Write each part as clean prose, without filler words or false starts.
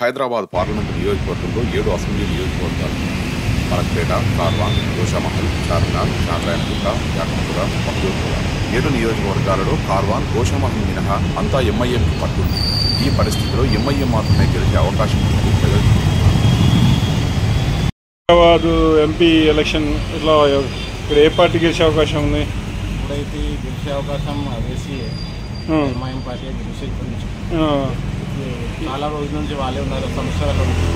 Hyderabad parliament నియోజకవర్గంలో 7 assembly నియోజకవర్గాలు మలక్పేట, కార్వాన్, గోషామహల్, చార్మినార్, చార్లయానగుట్ట, యాకత్పుర, మహబూబ్నగర్ 7 నియోజకవర్గాలలో కార్వాన్, గోషామహల్ మినహా అంతా ఎంఐఎంకి పట్టుంది. ఈ పరిస్థితిలో ఎంఐఎం మాత్రమే గెలిచే అవకాశం ఉందని ప్రజలు హైదరాబాద్ ఎంపీ ఎలక్షన్ ఇట్లా ఇక్కడ ఏ పార్టీ గెలిచే అవకాశం ఉంది? ఇప్పుడైతే గెలిచే అవకాశం వేసి ఎంఐఎం పార్టీ గెలిచే చాలా రోజుల నుంచి వాళ్ళే ఉన్నారు, సంవత్సరాల నుంచి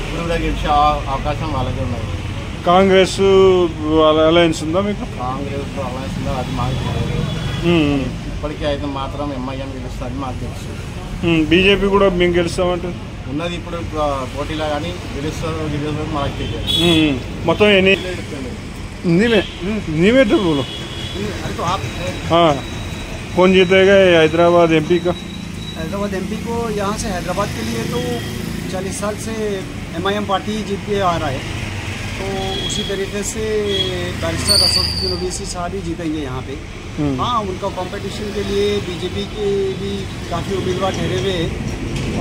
ఇప్పుడు కూడా గెలిచే అవకాశం వాళ్ళకే ఉన్నారు. కాంగ్రెస్ అలయన్స్ ఉందా మీకు? కాంగ్రెస్ అలయన్స్ ఉందా అది మాకు తెలియదు. ఇప్పటికీ అయితే మాత్రం ఎంఐఎం గెలుస్తుంది మాకు తెలుసు. బీజేపీ కూడా మేము గెలుస్తామంటే ఉన్నది ఇప్పుడు పోటీలో కానీ గెలుస్తుంది మాకు తెలియదు. మొత్తం ఎన్ని नीमे तो बोलो। अरे तो आप कौन जीतेगा हैदराबाद एमपी का? हैदराबाद एमपी को यहाँ से हैदराबाद के लिए तो 40 साल से एमआईएम पार्टी जीत के आ रहा है, तो उसी तरीके से बैरिस्टर असदुद्दीन ओवैसी साहब ही जीतेंगे यहाँ पे। हाँ, उनका कंपटीशन के लिए बीजेपी के भी काफ़ी उम्मीदवार ठहरे हुए हैं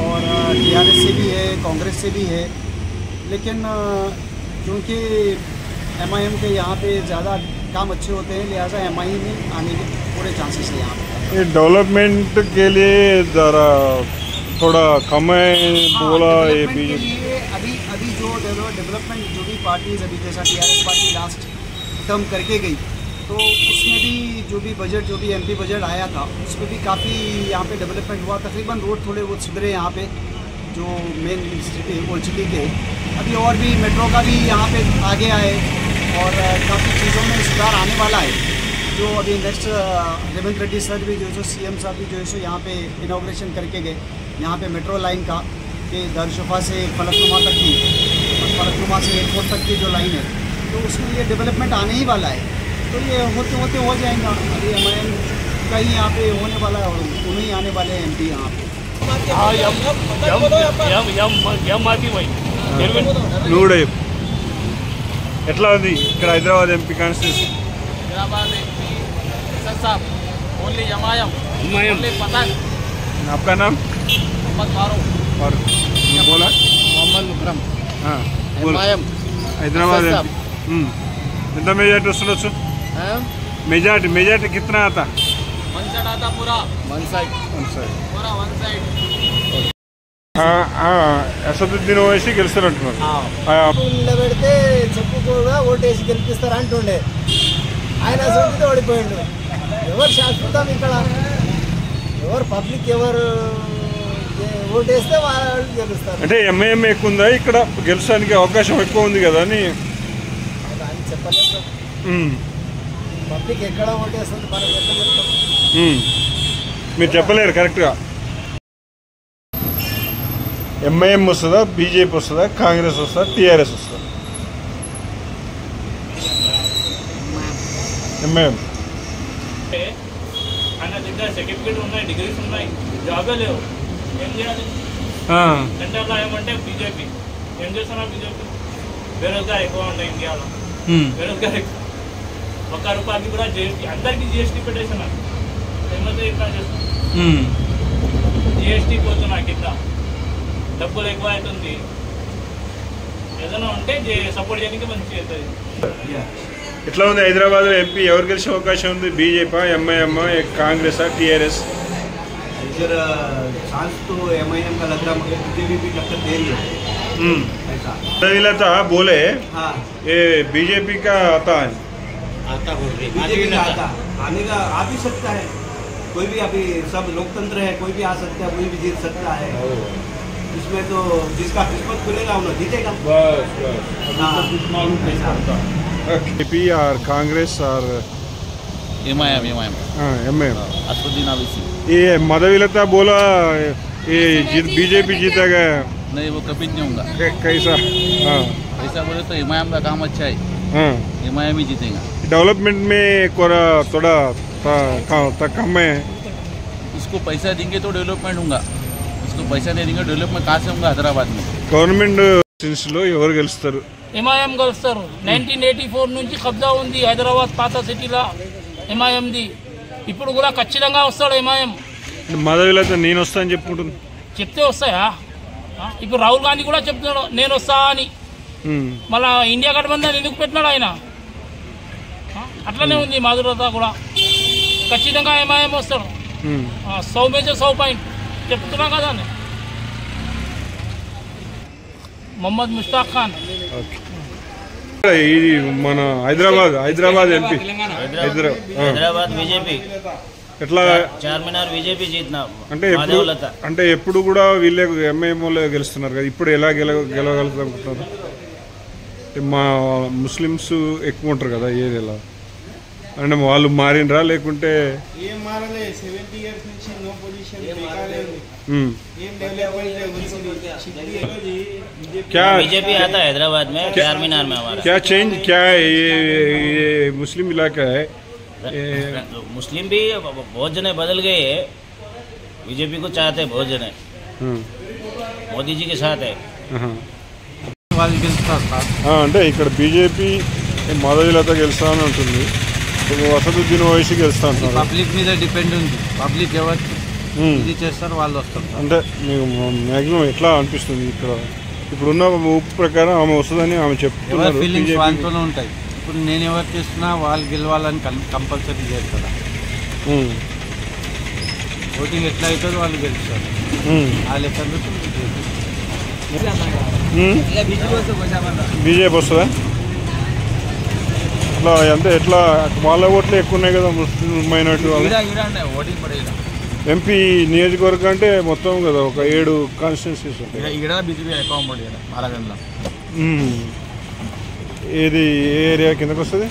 और टीआरएस से भी है, कांग्रेस से भी है, लेकिन क्योंकि एमआईएम के यहाँ पे ज़्यादा काम अच्छे होते हैं, लिहाजा एमआईएम में आने के पूरे चांसेस है यहाँ पे। ये डेवलपमेंट के लिए ज़रा थोड़ा कम है बोला ये बीजेपी। अभी जो डेवलपमेंट जो भी पार्टीज अभी जैसा टीआरएस पार्टी लास्ट टर्म करके गई, तो उसमें भी जो भी बजट जो भी एमपी बजट आया था उसमें भी काफ़ी यहाँ पे डेवलपमेंट हुआ। तकरीबन रोड थोड़े बहुत सुधरे यहाँ पे जो मेन सिटी ओल्ड सिटी के। अभी और भी मेट्रो का भी यहाँ पे आगे आए और काफ़ी चीज़ों में सुधार आने वाला है। जो अभी नेक्स्ट रेवंत रेड्डी सर भी जो सीएम साहब भी जो है यहाँ पे इनॉग्रेशन करके गए यहाँ पे मेट्रो लाइन का, कि दारुशफा से फलकनुमा तक की और फलकनुमा से एयरपोर्ट तक की जो लाइन है, तो उसमें ये डेवलपमेंट आने ही वाला है। तो ये होते होते हो जाएगा। अभी एमआईएम का ही यहाँ पे होने वाला है और उन्हें ही आने वाले हैं एमपी यहाँ पे। नूडे ఎట్లా ఉంది ఇక్కడ Hyderabad MP constituency? Hyderabad MP साहब ओनली एमआईएम ओनली पतंग। आपका नाम? मोहम्मद फारूक। और बोला मोहम्मद मुकरम। हाँ, एमआईएम హైదరాబాద్ ఎంపీ ఎంత మెజార్టీ వస్తుండొచ్చు? మెజార్టీ कितना आता? वन साइड आता पूरा वन साइड पूरा वन साइड। असदुद्दीन ओवैसी గెలుస్తారంటున్నారు. నిలబెడితే చెప్పుకోగా ఓటేసి గెలిపిస్తారు అంటుండే, ఆయన సొంతతో ఓడిపోయిండు. ఎవరు శాశ్వతం ఇక్కడ? ఎవరు పబ్లిక్ ఎవరు ఓటేస్తే వాళ్ళు గెలుస్తారు. అంటే ఎంఐఎం ఎక్కువ ఉందా ఇక్కడ గెలుస్తానికి అవకాశం ఎక్కువ ఉంది కదా అని చెప్పలేదు. పబ్లిక్ ఎక్కడ ఓటేస్తుంది మనకి ఎక్కడ చెప్తాం? మీరు చెప్పలేరు కరెక్ట్గా. ఎంఐఎం వస్తుందా, బీజేపీ వస్తుందా, కాంగ్రెస్ వస్తుందా, టీఆర్ఎస్ వస్తుందా? ఎంఐఎం. ఆయన దగ్గర సర్టిఫికేట్ ఉన్నాయి, డిగ్రీస్ ఉన్నాయి, జాబే లేవు, ఏం చేయాలి? సెంటర్లో ఏమంటే బీజేపీ ఏం చేస్తున్నా? బీజేపీ బేరోజ్గార్ ఎక్కువ ఉన్నాయి ఇండియాలో, బేరోజ్గార్ ఎక్కువ. ₹1 కూడా జిఎస్టీ, అందరికీ జిఎస్టీ పెట్టేస్తున్నారు. ఏమైతే ఇట్లా చేస్తున్నారు, జిఎస్టీ పోతున్నా కింద, డబ్బులు ఎక్కువ అవుతుంది. ఏదైనా ఉంటే సపోర్ట్ చేయడానికి మంచిగా అవుతుంది. ఎట్లా ఉంది హైదరాబాద్ ఎంపీ ఎవరు గెలిచే అవకాశం ఉంది? BJP, MIM, Congress, TRS? इधर चांस तो एमआईएम का लग रहा है, मगर बीजेपी भी टक्कर दे रही है ऐसा। था बोले हाँ, ये बीजेपी का आता है, बीजेपी का आता आने का आ भी सकता है। कोई भी अभी सब लोकतंत्र है, कोई भी आ सकता है, कोई भी जीत सकता है। इसमें तो जिसका किस्मत खुलेगा उन्हें जीतेगा। बीजेपी और कांग्रेस और एमआईएम एमआईएम। असदुद्दीन ओवैसी। ये माधवीलता बोला ये बीजेपी जीतेगा, नहीं वो कभी नहीं होगा। कैसा? हाँ, ऐसा बोले तो एमआईएम का काम अच्छा है, एमआईएम ही जीतेगा। डेवलपमेंट में थोड़ा कम है। उसको पैसा देंगे तो डेवलपमेंट होगा, उसको पैसा नहीं देंगे डेवलपमेंट कहाँ से होगा? हैदराबाद में गवर्नमेंट లో ఎవరు గెలుస్తారు? ఎంఐఎం గెలుస్తారు. 1984 నుంచి కబ్జా ఉంది హైదరాబాద్ పాత సిటీలో ఎంఐఎంది. ఇప్పుడు కూడా ఖచ్చితంగా వస్తాడు ఎంఐఎం. మాధవీలత నేను వస్తా అని చెప్పుకుంటుంది. చెప్తే వస్తాయా? ఇప్పుడు రాహుల్ గాంధీ కూడా చెప్తున్నాడు నేను వస్తా అని. మళ్ళా ఇండియా గఠబంధన్ ఎందుకు పెట్టినాడు ఆయన? అట్లనే ఉంది మాధురత కూడా. ఖచ్చితంగా ఎంఐఎం వస్తాడు. 100 में से 100 పాయింట్ చెప్తున్నా కదా. మొహమ్మద్ ముష్తాక్ ఖాన్. ఇది మన హైదరాబాద్ ఎంపీ. హైదరాబాద్ బీజేపీ ఎట్లా చార్మినార్ బీజేపీ జీతనా అంటే ఎప్పుడు కూడా వీళ్ళే ఎంఐఎంఓలే గెలుస్తున్నారు కదా, ఇప్పుడు ఎలా గెలవగలుగుతారు అనుకుంటున్నారు? మా ముస్లిమ్స్ ఎక్కువ ఉంటారు కదా, ఏది ఎలా అంటే వాళ్ళు మారినరా లేకుంటే बीजेपी आता है हैदराबाद में चारमीनार में हमारा क्या चेंज क्या है? ये मुस्लिम इलाका है, मुस्लिम भी बहुत जने बदल गए हैं, बीजेपी को चाहते हैं बहुत जने, मोदी जी के साथ है. అంటే ఇక్కడ బీజేపీ మాధవీలత గెలుస్తా అని ఉంటుంది, అసదుద్దీన్ ఓవైసీ గెలుస్తా అంటున్నారు. పబ్లిక్ మీద డిపెండ్ ఉంది, పబ్లిక్ ఎవరు ఇది చేస్తారు వాళ్ళు వస్తారు. అంటే మీకు మ్యాక్సిమం ఎట్లా అనిపిస్తుంది ఇక్కడ ఇప్పుడున్న ఊపు ప్రకారం ఆమె వస్తుందని ఆమె చెప్తున్నారు. ఫీలింగ్స్ వాళ్ళతోనే ఉంటాయి. ఇప్పుడు నేను ఎవరు చేస్తున్నా వాళ్ళు గెలవాలని కంపల్సరీ చేస్తారా? ఓటింగ్ ఎట్లా అవుతుందో వాళ్ళు గెలుస్తారు. ఆ లెక్కలు బీజేపీ వస్తుందా? ఇట్లా అంటే ఎట్లా వాళ్ళ ఓట్లు ఎక్కువ ఉన్నాయి కదా ముస్లిం మైనార్టీ వాళ్ళు. ఎంపీ నియోజకవర్గం అంటే మొత్తం కదా ఒక 7 కాన్స్టిట్యున్సీస్ ఉంటాయి. ఏది ఏ ఏరియా కిందకు వస్తుంది?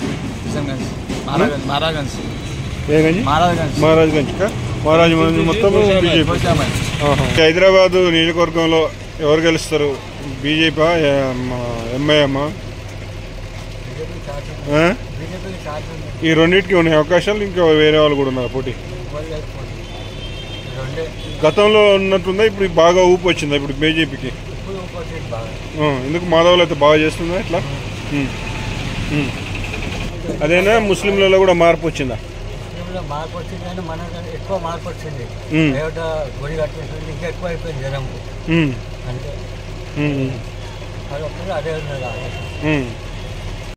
మహారాజ్గంజ్ మొత్తం బీజేపీ. హైదరాబాద్ నియోజకవర్గంలో ఎవరు గెలుస్తారు? బీజేపీ ఎంఐఎమ్మా? ఈ రెండింటికి ఉన్నాయి అవకాశాలు, ఇంకా వేరే వాళ్ళు కూడా ఉన్నారు పోటీ? గతంలో ఉన్నట్టుందా ఇప్పుడు బాగా ఊపు వచ్చిందా ఇప్పుడు బీజేపీకి? ఎందుకు మాధవులు అయితే బాగా చేస్తుందా ఇట్లా? అదేనా ముస్లింలలో కూడా మార్పు వచ్చిందా? మార్పు వచ్చింది కానీ మన ఎక్కువ మార్పు వచ్చింది. గుడి కట్టేసింది ఇంకా ఎక్కువ అయిపోయింది జనం. అంటే అదే ఉన్నది.